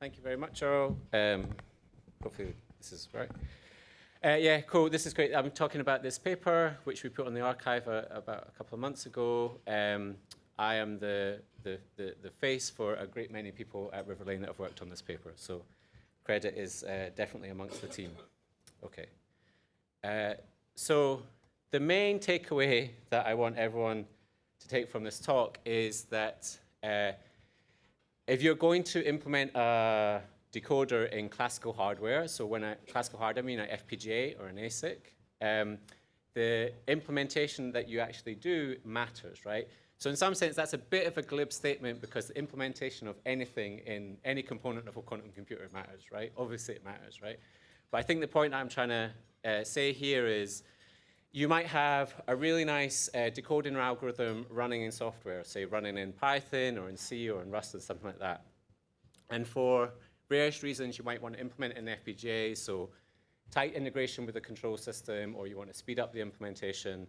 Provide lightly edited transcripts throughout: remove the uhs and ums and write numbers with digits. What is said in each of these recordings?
Thank you very much, Earl. Hopefully this is right. Yeah, cool. This is great. I'm talking about this paper, which we put on the archive about a couple of months ago. I am the face for a great many people at Riverlane that have worked on this paper. So credit is definitely amongst the team. OK. So the main takeaway that I want everyone to take from this talk is that if you're going to implement a decoder in classical hardware, so when classical hardware, I mean an FPGA or an ASIC, the implementation that you actually do matters, right? So in some sense, that's a bit of a glib statement because the implementation of anything in any component of a quantum computer matters, right? Obviously, it matters, right? But I think the point I'm trying to say here is you might have a really nice decoding algorithm running in software, say running in Python or in C or in Rust or something like that. And for various reasons, you might want to implement an FPGA, so tight integration with the control system, or you want to speed up the implementation.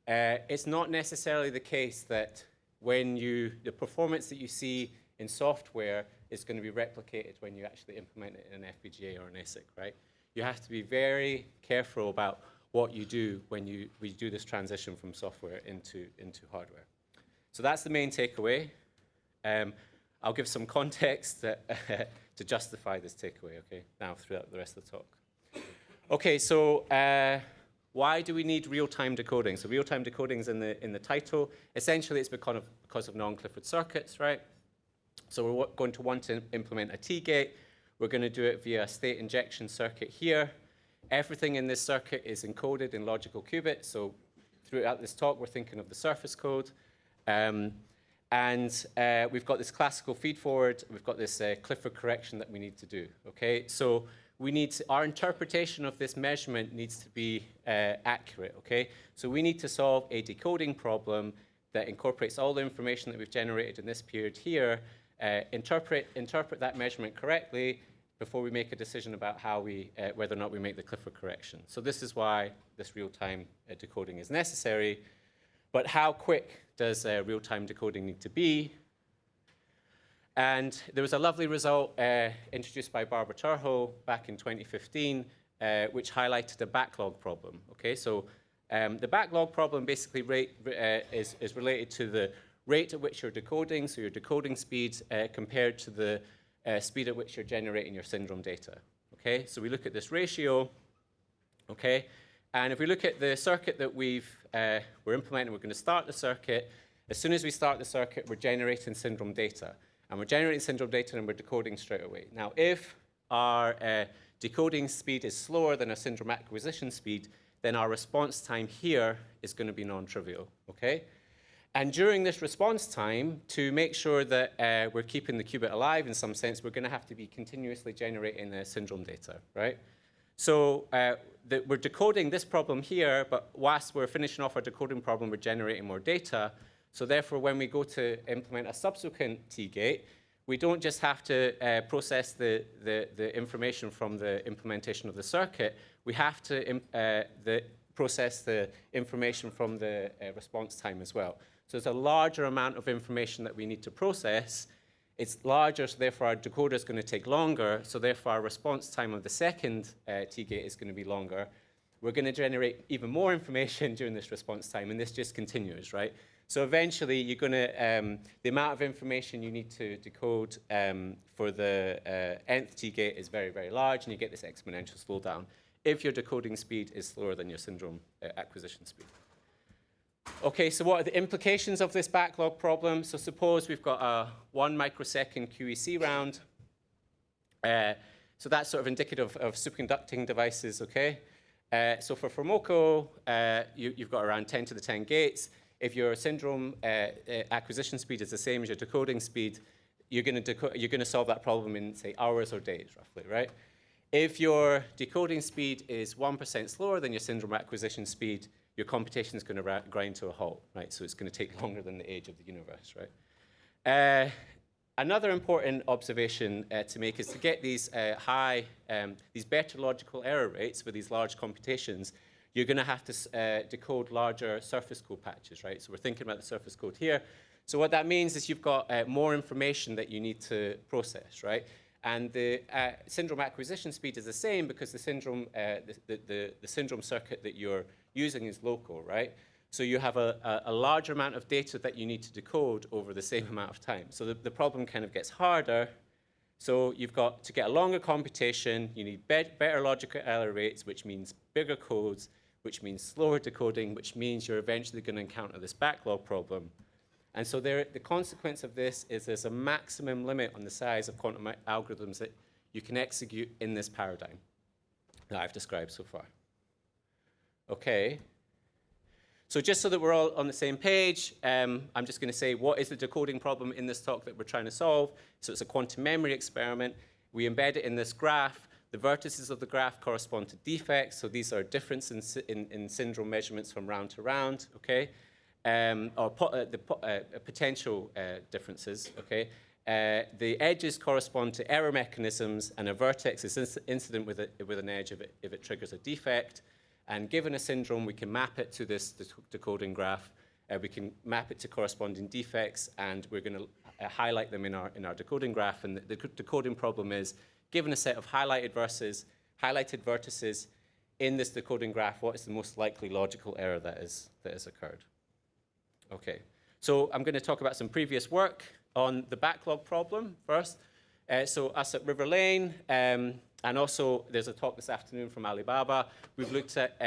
It's not necessarily the case that when the performance that you see in software is going to be replicated when you actually implement it in an FPGA or an ASIC, right? You have to be very careful about what you do when we do this transition from software into hardware. So that's the main takeaway. I'll give some context to justify this takeaway, okay, now throughout the rest of the talk. Okay, so why do we need real-time decoding? So real-time decoding is in the title. Essentially, it's because of non-Clifford circuits, right? So we're going to want to implement a T-gate. We're going to do it via a state injection circuit here. Everything in this circuit is encoded in logical qubits. So throughout this talk, we're thinking of the surface code. And we've got this classical feed-forward. We've got this Clifford correction that we need to do, okay? So our interpretation of this measurement needs to be accurate, okay? So we need to solve a decoding problem that incorporates all the information that we've generated in this period here, interpret that measurement correctly before we make a decision about whether or not we make the Clifford correction. So this is why this real-time decoding is necessary. But how quick does real-time decoding need to be? And there was a lovely result introduced by Barbara Turho back in 2015, which highlighted a backlog problem. Okay, so the backlog problem basically is related to the rate at which you're decoding, so your decoding speed compared to the speed at which you're generating your syndrome data. Okay, so we look at this ratio. Okay, and if we look at the circuit that we're implementing, we're going to start the circuit. As soon as we start the circuit, we're generating syndrome data. And we're generating syndrome data and we're decoding straight away. Now, if our decoding speed is slower than our syndrome acquisition speed, then our response time here is going to be non-trivial, okay? And during this response time, to make sure that we're keeping the qubit alive in some sense, we're going to have to be continuously generating the syndrome data, right? So we're decoding this problem here, but whilst we're finishing off our decoding problem, we're generating more data. So therefore, when we go to implement a subsequent T-gate, we don't just have to process the information from the implementation of the circuit. We have to process the information from the response time as well. So it's a larger amount of information that we need to process. It's larger, so therefore our decoder is going to take longer. So therefore our response time of the second T-gate is going to be longer. We're going to generate even more information during this response time, and this just continues, right? So eventually, you're going to the amount of information you need to decode for the nth T-gate is very, very large, and you get this exponential slowdown if your decoding speed is slower than your syndrome acquisition speed. Okay, so what are the implications of this backlog problem? So suppose we've got a 1 microsecond QEC round. So that's sort of indicative of superconducting devices, okay? So for Formoco, you've got around 10 to the 10 gates. If your syndrome acquisition speed is the same as your decoding speed, you're going to solve that problem in, say, hours or days, roughly, right? If your decoding speed is 1% slower than your syndrome acquisition speed, your computation is going to grind to a halt, right? So it's going to take longer than the age of the universe, right? Another important observation to make is to get these these better logical error rates for these large computations, you're going to have to decode larger surface code patches, right? So we're thinking about the surface code here. So what that means is you've got more information that you need to process, right? And the syndrome acquisition speed is the same because the syndrome, the syndrome circuit that you're using is local, right? So you have a larger amount of data that you need to decode over the same amount of time. So the problem kind of gets harder. So you've got to get a longer computation, you need better logical error rates, which means bigger codes, which means slower decoding, which means you're eventually going to encounter this backlog problem. And so the consequence of this is there's a maximum limit on the size of quantum algorithms that you can execute in this paradigm that I've described so far. Okay. So just so that we're all on the same page, I'm just going to say what is the decoding problem in this talk that we're trying to solve. So it's a quantum memory experiment. We embed it in this graph. The vertices of the graph correspond to defects. So these are differences in syndrome measurements from round to round, okay? Potential differences, okay? The edges correspond to error mechanisms, and a vertex is incident with an edge if it triggers a defect. And given a syndrome, we can map it to this decoding graph. We can map it to corresponding defects, and we're going to highlight them in our decoding graph. And the decoding problem is, given a set of highlighted vertices in this decoding graph, what is the most likely logical error that has occurred? Okay, so I'm going to talk about some previous work on the backlog problem first. So us at Riverlane, and also there's a talk this afternoon from Alibaba. We've looked at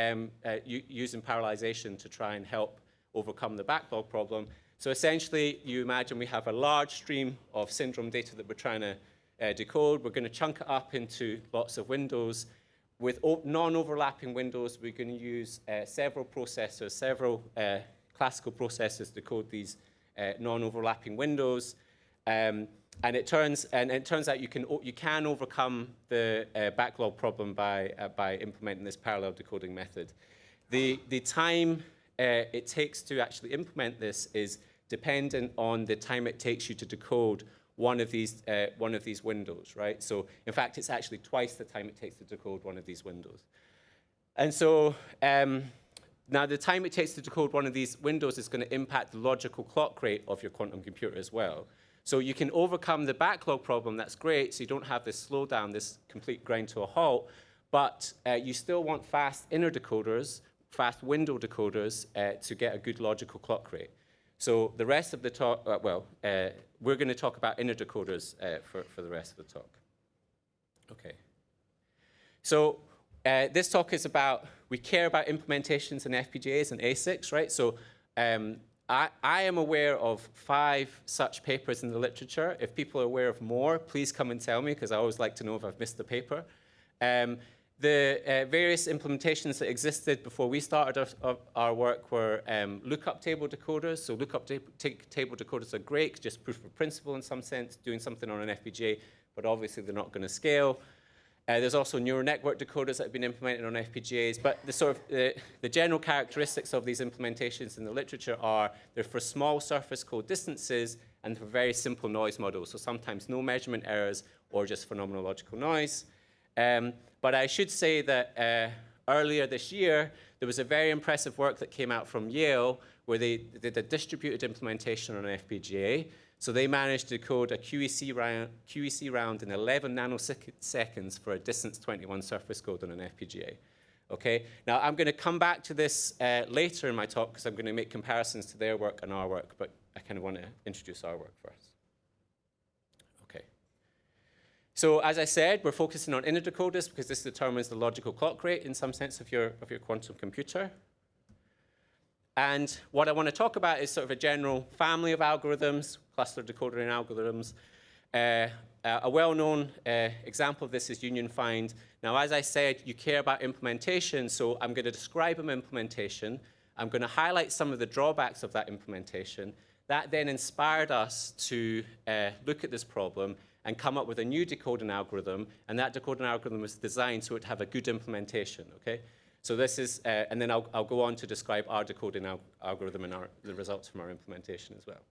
using parallelization to try and help overcome the backlog problem. So essentially, you imagine we have a large stream of syndrome data that we're trying to decode. We're going to chunk it up into lots of windows. With non-overlapping windows, we're going to use several processors, several classical processors to decode these non-overlapping windows. And it turns out you can overcome the backlog problem by implementing this parallel decoding method. The time it takes to actually implement this is dependent on the time it takes you to decode one of these windows, right? So in fact, it's actually twice the time it takes to decode one of these windows. And so now the time it takes to decode one of these windows is going to impact the logical clock rate of your quantum computer as well. So you can overcome the backlog problem, that's great, so you don't have this slowdown, this complete grind to a halt, but you still want fast inner decoders, fast window decoders to get a good logical clock rate. So the rest of the talk, we're going to talk about inner decoders for the rest of the talk. Okay. So this talk is about, we care about implementations in FPGAs and ASICs, right? So I am aware of 5 such papers in the literature. If people are aware of more, please come and tell me, because I always like to know if I've missed the paper. The various implementations that existed before we started our work were lookup table decoders. So lookup table decoders are great, just proof of principle in some sense, doing something on an FPGA, but obviously they're not going to scale. There's also neural network decoders that have been implemented on FPGAs, but the general characteristics of these implementations in the literature are they're for small surface code distances and for very simple noise models, so sometimes no measurement errors or just phenomenological noise. But I should say that earlier this year, there was a very impressive work that came out from Yale where they did a distributed implementation on an FPGA. So they managed to code a QEC round in 11 nanoseconds for a distance 21 surface code on an FPGA. Okay. Now I'm going to come back to this later in my talk because I'm going to make comparisons to their work and our work, but I kind of want to introduce our work first. Okay. So as I said, we're focusing on inner decoders because this determines the logical clock rate in some sense of your quantum computer. And what I want to talk about is sort of a general family of algorithms, cluster decoding algorithms. A well-known example of this is union find. Now, as I said, you care about implementation, so I'm going to describe an implementation. I'm going to highlight some of the drawbacks of that implementation. That then inspired us to look at this problem and come up with a new decoding algorithm, and that decoding algorithm was designed so it would have a good implementation, okay? So this is, and then I'll go on to describe our decoding algorithm and the results from our implementation as well.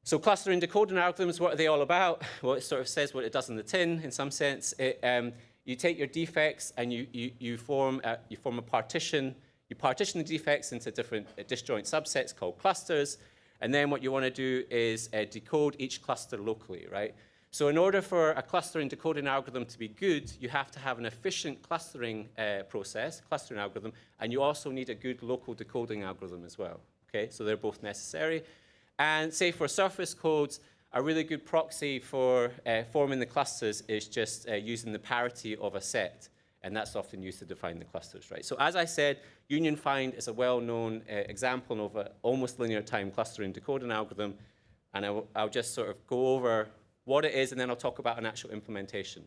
So clustering decoding algorithms, what are they all about? Well, it sort of says what it does in the tin, in some sense. You take your defects and you form a partition. You partition the defects into different disjoint subsets called clusters. And then what you want to do is decode each cluster locally, right? So in order for a clustering decoding algorithm to be good, you have to have an efficient clustering clustering algorithm, and you also need a good local decoding algorithm as well. Okay, so they're both necessary. And say for surface codes, a really good proxy for forming the clusters is just using the parity of a set, and that's often used to define the clusters, right? So as I said, union find is a well-known example of an almost linear time clustering decoding algorithm, and I'll just sort of go over what it is, and then I'll talk about an actual implementation.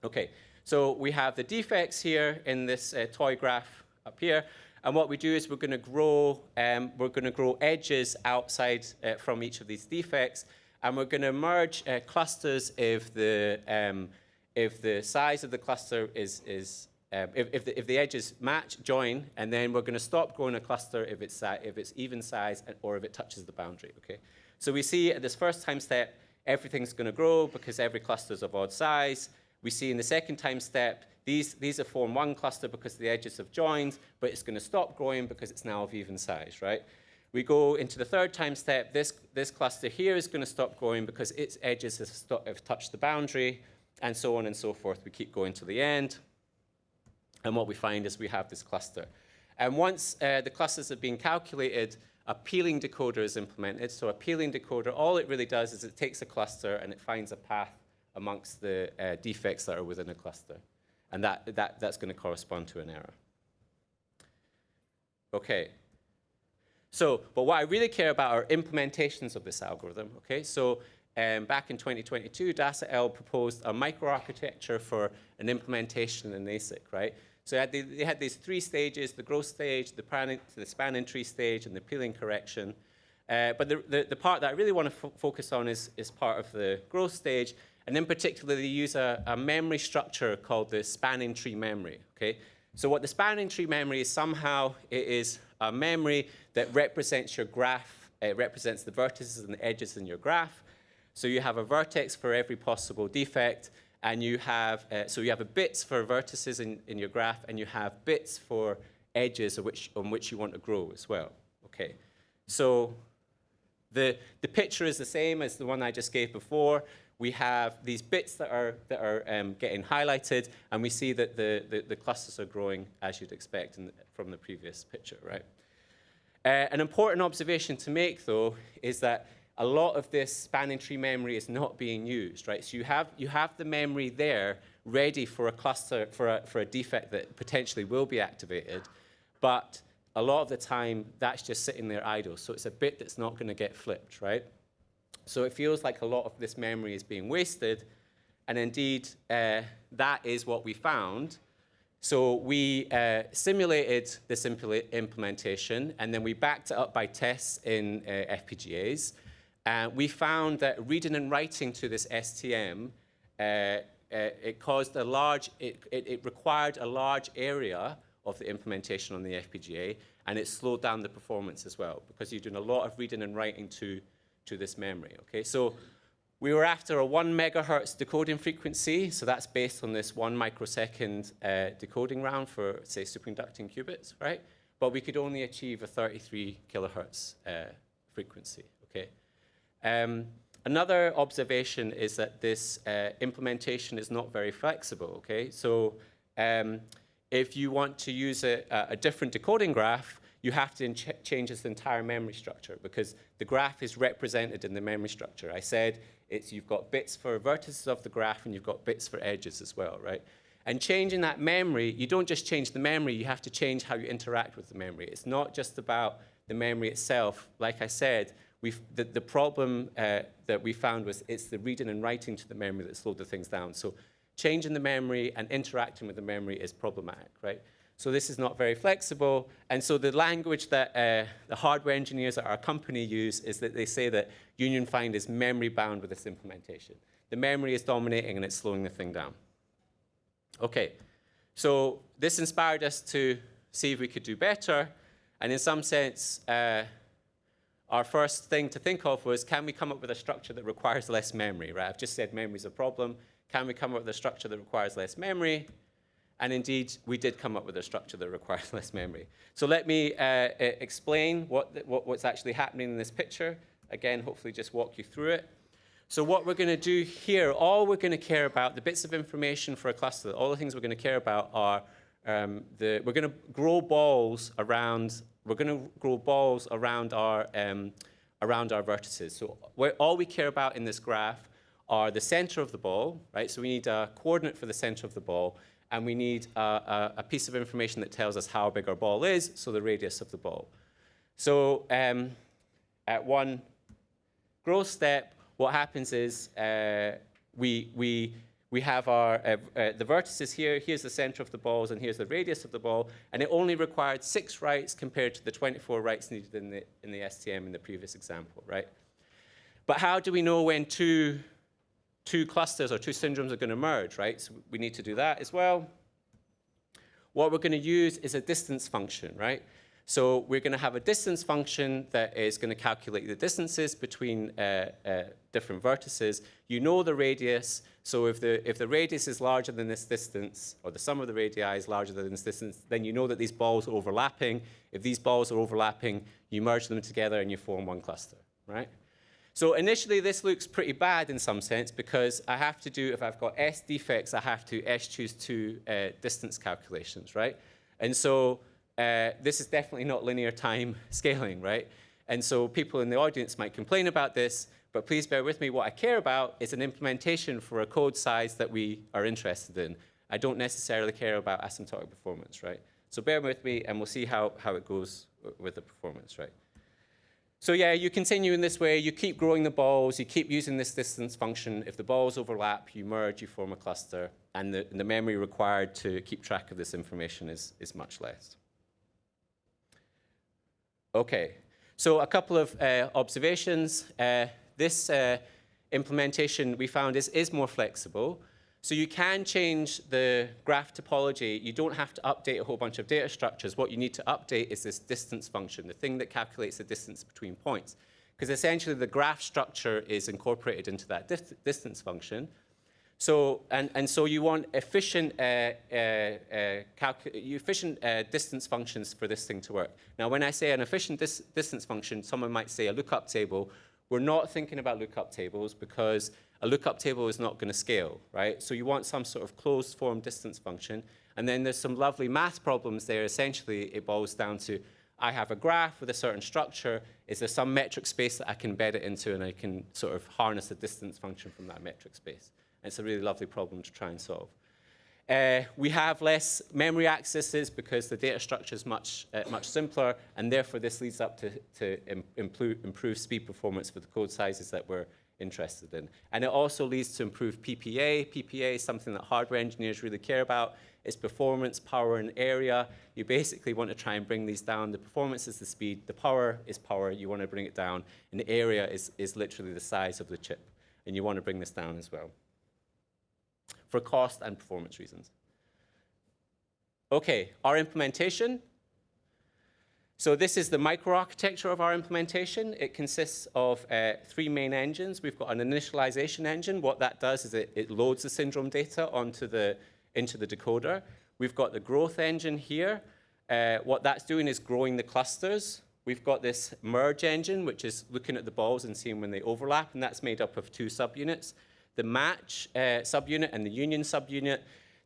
Okay, so we have the defects here in this toy graph up here, and what we do is we're going to grow edges outside from each of these defects, and we're going to merge clusters if the size of the cluster is if the edges match, join, and then we're going to stop growing a cluster if it's even size or if it touches the boundary. Okay, so we see at this first time step, everything's going to grow because every cluster is of odd size. We see in the second time step, these have formed one cluster because the edges have joined, but it's going to stop growing because it's now of even size, right? We go into the third time step. This cluster here is going to stop growing because its edges have touched the boundary, and so on and so forth. We keep going to the end. And what we find is we have this cluster. And once the clusters have been calculated, a peeling decoder is implemented. So a peeling decoder, all it really does is it takes a cluster and it finds a path amongst the defects that are within a cluster. And that's going to correspond to an error. Okay. So, but what I really care about are implementations of this algorithm. Okay. So back in 2022, DASA-L proposed a microarchitecture for an implementation in ASIC, right? So they had these three stages: the growth stage, the spanning tree stage, and the peeling correction. But the part that I really want to focus on is part of the growth stage. And in particular, they use a memory structure called the spanning tree memory. Okay? So what the spanning tree memory is, somehow it is a memory that represents your graph. It represents the vertices and the edges in your graph. So you have a vertex for every possible defect. And you have, bits for vertices in your graph, and you have bits for edges on which you want to grow as well. Okay, so the picture is the same as the one I just gave before. We have these bits that are getting highlighted, and we see that the clusters are growing as you'd expect from the previous picture, right? An important observation to make, though, is that a lot of this spanning tree memory is not being used, right? So you have the memory there ready for a cluster, for a defect that potentially will be activated, but a lot of the time that's just sitting there idle. So it's a bit that's not going to get flipped, right? So it feels like a lot of this memory is being wasted, and indeed that is what we found. So we simulated this implementation, and then we backed it up by tests in FPGAs. We found that reading and writing to this STM, it required a large area of the implementation on the FPGA, and it slowed down the performance as well, because you're doing a lot of reading and writing to this memory. Okay, so we were after a 1 megahertz decoding frequency, so that's based on this 1 microsecond decoding round for, say, superconducting qubits, right? But we could only achieve a 33 kilohertz frequency. Okay. Another observation is that this implementation is not very flexible, okay? So if you want to use a different decoding graph, you have to change this entire memory structure, because the graph is represented in the memory structure. I said you've got bits for vertices of the graph, and you've got bits for edges as well, right? And changing that memory, you don't just change the memory, you have to change how you interact with the memory. It's not just about the memory itself. Like I said, the problem that we found was it's the reading and writing to the memory that slowed the things down. So changing the memory and interacting with the memory is problematic, right? So this is not very flexible. And so the language that the hardware engineers at our company use is that they say that union find is memory bound with this implementation. The memory is dominating and it's slowing the thing down. Okay, so this inspired us to see if we could do better. And in some sense, our first thing to think of was, can we come up with a structure that requires less memory, right? I've just said memory is a problem. Can we come up with a structure that requires less memory? And indeed, we did come up with a structure that requires less memory. So let me explain what's actually happening in this picture. Again, hopefully just walk you through it. So what we're going to do here, all we're going to care about, the bits of information for a cluster, all the things we're going to care about are we're going to grow balls around. We're going to grow balls around our vertices. So all we care about in this graph are the center of the ball, right? So we need a coordinate for the center of the ball, and we need a piece of information that tells us how big our ball is, so the radius of the ball. So at one growth step, what happens is we have our the vertices here. Here's the center of the balls, and here's the radius of the ball. And it only required 6 writes compared to the 24 writes needed in the STM in the previous example, right? But how do we know when two clusters or two syndromes are going to merge, right? So we need to do that as well. What we're going to use is a distance function, right? So we're going to have a distance function that is going to calculate the distances between different vertices. You know the radius. So if the radius is larger than this distance, or the sum of the radii is larger than this distance, then you know that these balls are overlapping. If these balls are overlapping, you merge them together and you form one cluster, right? So initially, this looks pretty bad in some sense because I have to do, if I've got S defects, I have to S choose 2 distance calculations, right? And so this is definitely not linear time scaling, right? And so people in the audience might complain about this, but please bear with me. What I care about is an implementation for a code size that we are interested in. I don't necessarily care about asymptotic performance, right? So bear with me, and we'll see how it goes with the performance, right? So yeah, you continue in this way. You keep growing the balls. You keep using this distance function. If the balls overlap, you merge, you form a cluster. And the memory required to keep track of this information is much less. OK, so a couple of observations. This implementation we found is more flexible. So you can change the graph topology. You don't have to update a whole bunch of data structures. What you need to update is this distance function, the thing that calculates the distance between points. Because essentially, the graph structure is incorporated into that distance function. So, and so you want efficient distance functions for this thing to work. Now, when I say an efficient distance function, someone might say a lookup table. We're not thinking about lookup tables because a lookup table is not going to scale, right? So you want some sort of closed form distance function. And then there's some lovely math problems there. Essentially, it boils down to, I have a graph with a certain structure. Is there some metric space that I can embed it into, and I can sort of harness a distance function from that metric space? And it's a really lovely problem to try and solve. We have less memory accesses because the data structure is much simpler, and therefore this leads up to improve speed performance for the code sizes that we're interested in. And it also leads to improved PPA. PPA is something that hardware engineers really care about. It's performance, power, and area. You basically want to try and bring these down. The performance is the speed. The power is power. You want to bring it down. And the area is literally the size of the chip. And you want to bring this down as well, for cost and performance reasons. OK, our implementation. So this is the microarchitecture of our implementation. It consists of 3 main engines. We've got an initialization engine. What that does is it loads the syndrome data into the decoder. We've got the growth engine here. What that's doing is growing the clusters. We've got this merge engine, which is looking at the balls and seeing when they overlap, and that's made up of 2 subunits. The match subunit and the union subunit.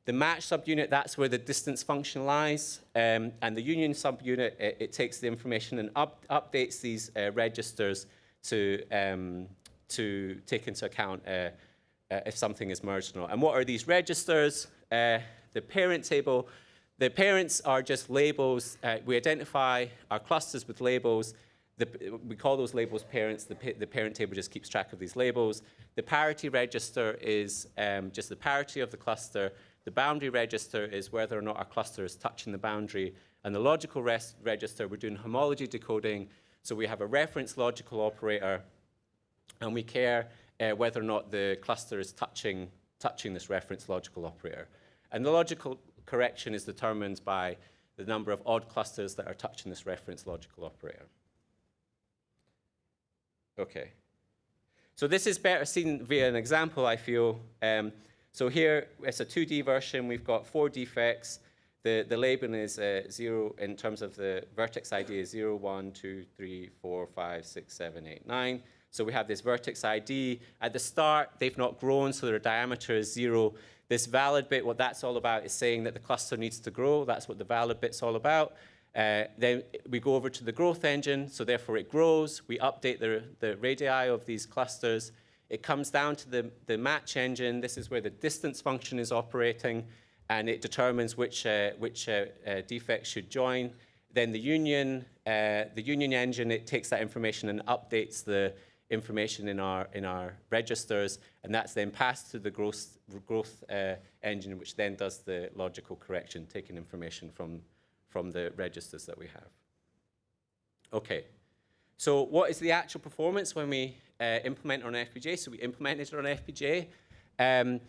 The match subunit, that's where the distance function lies. And the union subunit, it takes the information and updates these registers to take into account if something is merged or not. And what are these registers? The parent table. The parents are just labels. We identify our clusters with labels. We call those labels parents. The parent table just keeps track of these labels. The parity register is just the parity of the cluster. The boundary register is whether or not our cluster is touching the boundary. And the logical register, we're doing homology decoding. So we have a reference logical operator, and we care whether or not the cluster is touching this reference logical operator. And the logical correction is determined by the number of odd clusters that are touching this reference logical operator. OK. So this is better seen via an example, I feel. So here, it's a 2D version. We've got 4 defects. The labeling is 0 in terms of the vertex ID is 0, 1, 2, 3, 4, 5, 6, 7, 8, 9. So we have this vertex ID. At the start, they've not grown, so their diameter is 0. This valid bit, what that's all about is saying that the cluster needs to grow. That's what the valid bit's all about. Then we go over to the growth engine, so therefore it grows. We update the radii of these clusters. It comes down to the match engine. This is where the distance function is operating, and it determines which defects should join. Then the union engine, it takes that information and updates the information in our registers, and that's then passed to the growth engine, which then does the logical correction, taking information from the registers that we have. Okay, so what is the actual performance when we implement on an FPGA? So we implemented it on an FPGA.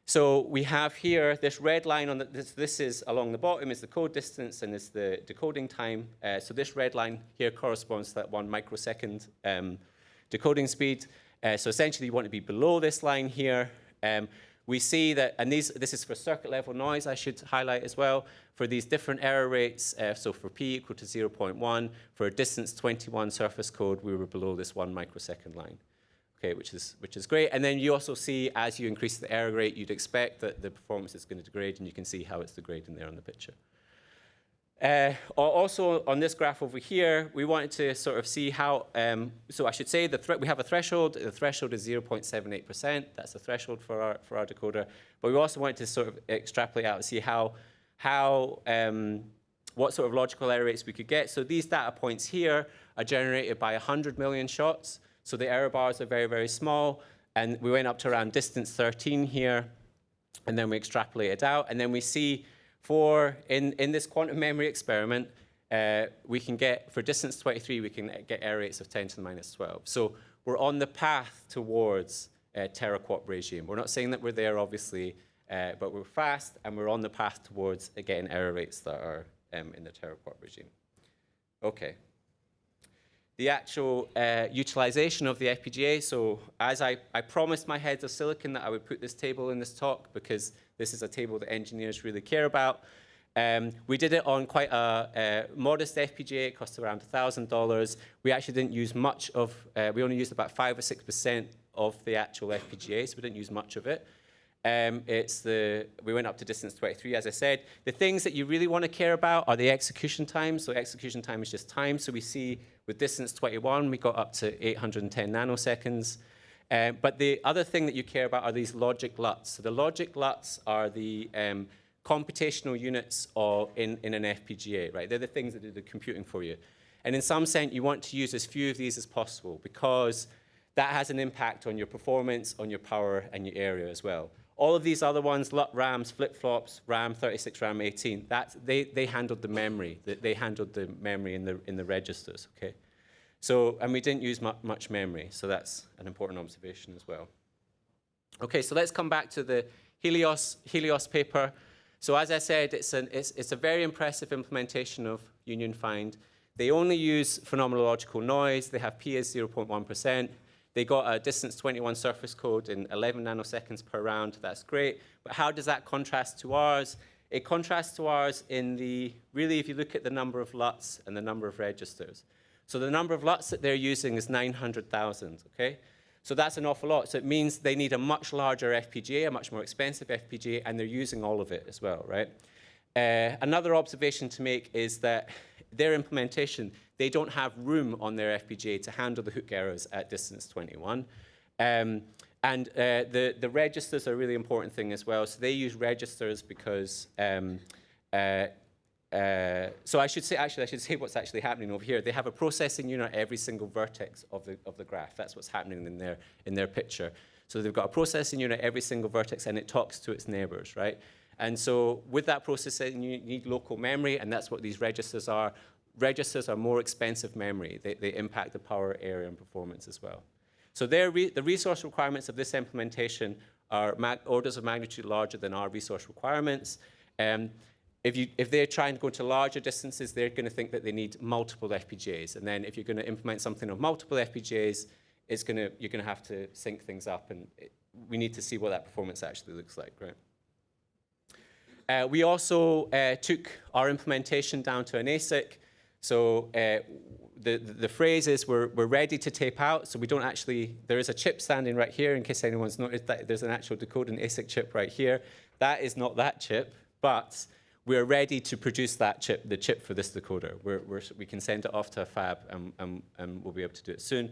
So we have here this red line on this is along the bottom is the code distance and is the decoding time. So this red line here corresponds to that 1 microsecond decoding speed. So essentially you want to be below this line here. We see that, and this is for circuit level noise, I should highlight as well, for these different error rates. So for p equal to 0.1, for a distance 21 surface code, we were below this 1 microsecond line. Okay, which is great. And then you also see, as you increase the error rate, you'd expect that the performance is going to degrade, and you can see how it's degrading there on the picture. Also, on this graph over here, we wanted to sort of see how, so I should say we have a threshold. The threshold is 0.78%. That's the threshold for our decoder. But we also wanted to sort of extrapolate out and see what sort of logical error rates we could get. So these data points here are generated by 100 million shots. So the error bars are very, very small. And we went up to around distance 13 here. And then we extrapolated out. And then we see in this quantum memory experiment, we can get, for distance 23, we can get error rates of 10 to the minus 12. So we're on the path towards a teraquark regime. We're not saying that we're there, obviously, but we're fast, and we're on the path towards getting error rates that are in the teraquark regime. Okay. The actual utilization of the FPGA. So as I promised my heads of silicon that I would put this table in this talk, because this is a table that engineers really care about. We did it on quite a modest FPGA. It cost around $1,000. We actually didn't use much of, we only used about 5 or 6% of the actual FPGA, so we didn't use much of it. We went up to distance 23, as I said. The things that you really want to care about are the execution time. So execution time is just time. So we see with distance 21, we got up to 810 nanoseconds. But the other thing that you care about are these logic LUTs. So the logic LUTs are the computational units in an FPGA, right? They're the things that do the computing for you. And in some sense, you want to use as few of these as possible, because that has an impact on your performance, on your power, and your area as well. All of these other ones, LUT RAMs, flip-flops, RAM 36, RAM 18, they handled the memory. They handled the memory in the registers, okay? So, and we didn't use much memory, so that's an important observation as well. Okay, so let's come back to the Helios paper. So as I said, it's a very impressive implementation of union find. They only use phenomenological noise. They have P as 0.1%. They got a distance 21 surface code in 11 nanoseconds per round. That's great. But how does that contrast to ours? It contrasts to ours really, if you look at the number of LUTs and the number of registers. So the number of LUTs that they're using is 900,000, okay? So that's an awful lot. So it means they need a much larger FPGA, a much more expensive FPGA, and they're using all of it as well, right? Another observation to make is that their implementation, they don't have room on their FPGA to handle the hook errors at distance 21. The registers are a really important thing as well. So they use registers because, so I should say what's actually happening over here. They have a processing unit at every single vertex of the graph. That's what's happening in their picture. So they've got a processing unit at every single vertex, and it talks to its neighbors, right? And so with that processing, you need local memory, and that's what these registers are. Registers are more expensive memory. They impact the power, area, and performance as well. So the resource requirements of this implementation are orders of magnitude larger than our resource requirements. If they're trying to go to larger distances, they're going to think that they need multiple FPGAs. And then if you're going to implement something of multiple FPGAs, you're going to have to sync things up. And we need to see what that performance actually looks like, right? We also took our implementation down to an ASIC. So the phrase is we're ready to tape out, so we don't actually, there is a chip standing right here in case anyone's noticed that there's an actual decoding ASIC chip right here. That is not that chip, but we're ready to produce that chip, the chip for this decoder. We can send it off to a fab and we'll be able to do it soon.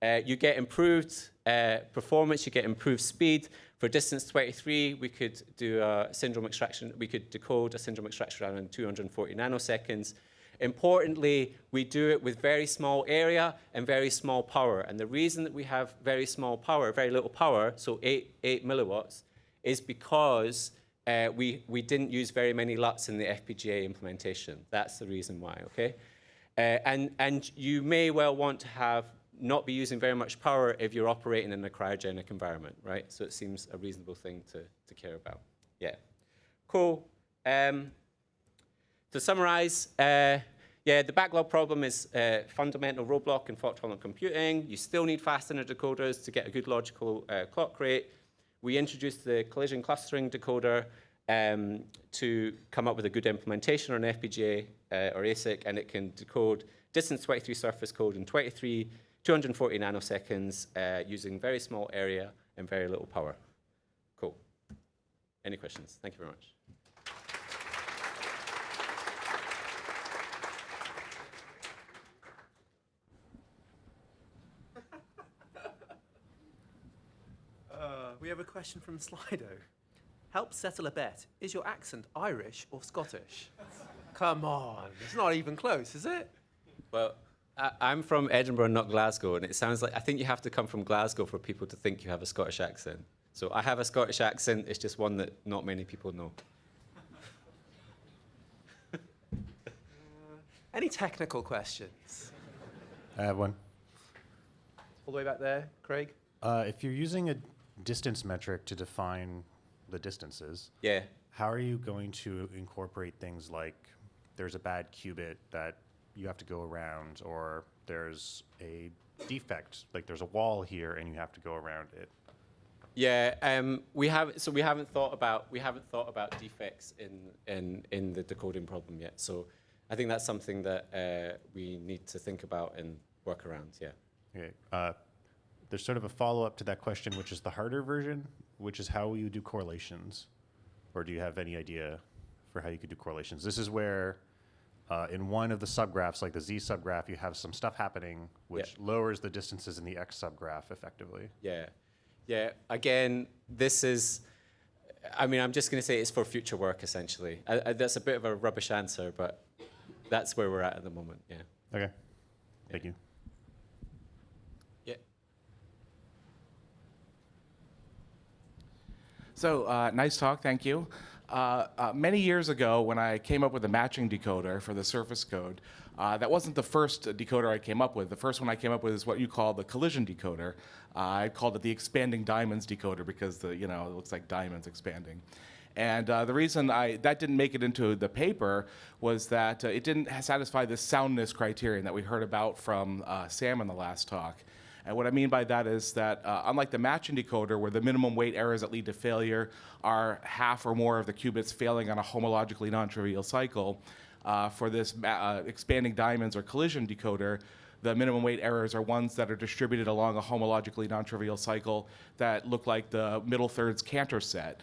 You get improved performance, you get improved speed. For distance 23, we could do a syndrome extraction, we could decode a syndrome extraction around 240 nanoseconds. Importantly, we do it with very small area and very small power. And the reason that we have very small power, very little power, so 8 milliwatts, is because we didn't use very many LUTs in the FPGA implementation. That's the reason why, okay? And you may well want to not be using very much power if you're operating in a cryogenic environment, right? So it seems a reasonable thing to care about. Yeah, cool. To summarize, the backlog problem is a fundamental roadblock in fault-tolerant computing. You still need fast decoders to get a good logical clock rate. We introduced the collision clustering decoder to come up with a good implementation on FPGA or ASIC, and it can decode distance 23 surface code in 240 nanoseconds using very small area and very little power. Cool. Any questions? Thank you very much. We have a question from Slido. Help settle a bet. Is your accent Irish or Scottish? Come on, it's not even close, is it? Well, I'm from Edinburgh, not Glasgow, and it sounds like, I think you have to come from Glasgow for people to think you have a Scottish accent. So I have a Scottish accent, it's just one that not many people know. Any technical questions? I have one. All the way back there, Craig? If you're using a distance metric to define the distances, yeah, how are you going to incorporate things like there's a bad qubit that you have to go around, or there's a defect, like there's a wall here and you have to go around it? Yeah, we haven't thought about defects in the decoding problem yet. So I think that's something that we need to think about and work around. Yeah. Okay. There's sort of a follow-up to that question, which is the harder version, which is how you do correlations. Or do you have any idea for how you could do correlations? This is where in one of the subgraphs, like the Z subgraph, you have some stuff happening which lowers the distances in the X subgraph effectively. Yeah. Yeah. Again, this is, I mean, I'm just going to say it's for future work, essentially. That's a bit of a rubbish answer, but that's where we're at the moment. Yeah. Okay. Thank you. Yeah. So nice talk, thank you. Many years ago, when I came up with a matching decoder for the surface code, that wasn't the first decoder I came up with. The first one I came up with is what you call the collision decoder. I called it the expanding diamonds decoder because it looks like diamonds expanding. And the reason that didn't make it into the paper was that it didn't satisfy the soundness criterion that we heard about from Sam in the last talk. And what I mean by that is that unlike the matching decoder, where the minimum weight errors that lead to failure are half or more of the qubits failing on a homologically non-trivial cycle, for this expanding diamonds or collision decoder, the minimum weight errors are ones that are distributed along a homologically non-trivial cycle that look like the middle thirds Cantor set,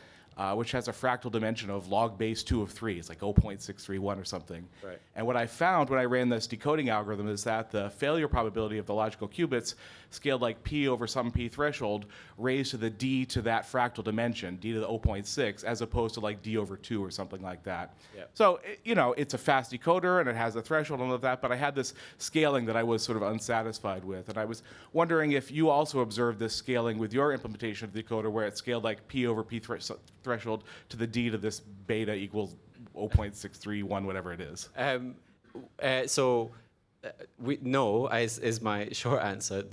which has a fractal dimension of log base 2 of 3. It's like 0.631 or something. Right. And what I found when I ran this decoding algorithm is that the failure probability of the logical qubits scaled like p over some p threshold raised to the d to that fractal dimension, d to the 0.6, as opposed to like d over 2 or something like that. Yep. So, it's a fast decoder and it has a threshold and all of that, but I had this scaling that I was sort of unsatisfied with. And I was wondering if you also observed this scaling with your implementation of the decoder where it scaled like p over p threshold to the d to this beta equals 0.631, whatever it is. No is my short answer.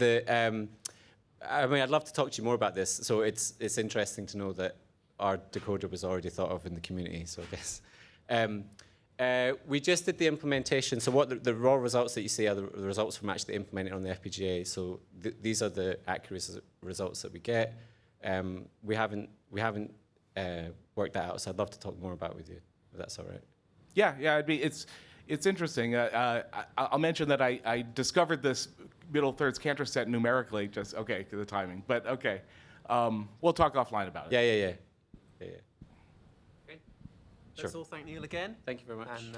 I'd love to talk to you more about this. So it's interesting to know that our decoder was already thought of in the community. So I guess we just did the implementation. So what the raw results that you see are the results from actually implementing on the FPGA. So these are the accuracy results that we get. We haven't worked that out. So I'd love to talk more about it with you, if that's all right. Yeah, It's interesting. I'll mention that I discovered this middle thirds Cantor set numerically, just, okay, the timing, but okay. We'll talk offline about it. Yeah. Okay. Let's all thank Neil again. Thank you very much. And